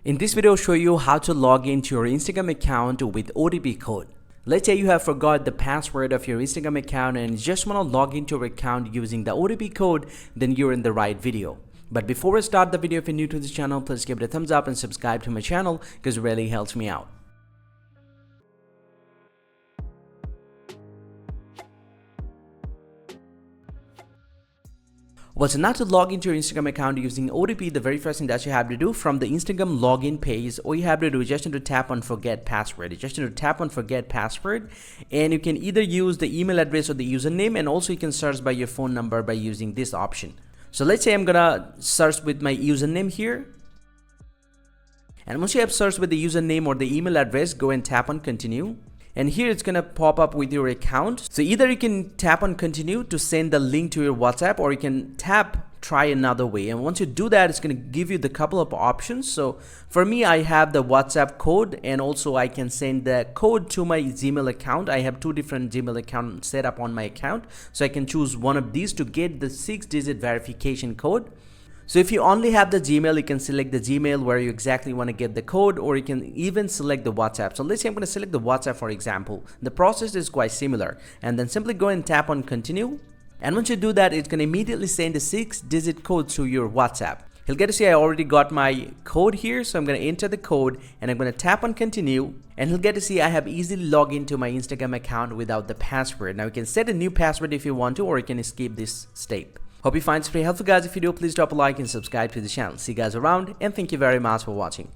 In this video, I'll show you how to log into your Instagram account with OTP code. Let's say you have forgot the password of your Instagram account and you just want to log into your account using the OTP code, then you're in the right video. But before I start the video, if you're new to this channel, please give it a thumbs up and subscribe to my channel because it really helps me out. Well, so now to log into your Instagram account using OTP, the very first thing that you have to do from the Instagram login page, all you have to do is just need to tap on forget password. You just need to tap on forget password, and you can either use the email address or the username, and also you can search by your phone number by using this option. So let's say I'm gonna search with my username here. And once you have searched with the username or the email address, go and tap on continue. And here it's gonna pop up with your account. So either you can tap on continue to send the link to your WhatsApp, or you can tap try another way. And once you do that, it's gonna give you the couple of options. So for me, I have the WhatsApp code, and also I can send the code to my Gmail account. I have two different Gmail accounts set up on my account. So I can choose one of these to get the 6-digit verification code. So if you only have the Gmail, you can select the Gmail where you exactly want to get the code, or you can even select the WhatsApp. So let's say I'm going to select the WhatsApp, for example. The process is quite similar. And then simply go and tap on continue. And once you do that, it's going to immediately send a 6-digit code to your WhatsApp. You'll get to see I already got my code here. So I'm going to enter the code and I'm going to tap on continue. And he'll get to see I have easily logged into my Instagram account without the password. Now you can set a new password if you want to, or you can skip this step. Hope you find this pretty helpful, guys. If you do, please drop a like and subscribe to the channel. See you guys around, and thank you very much for watching.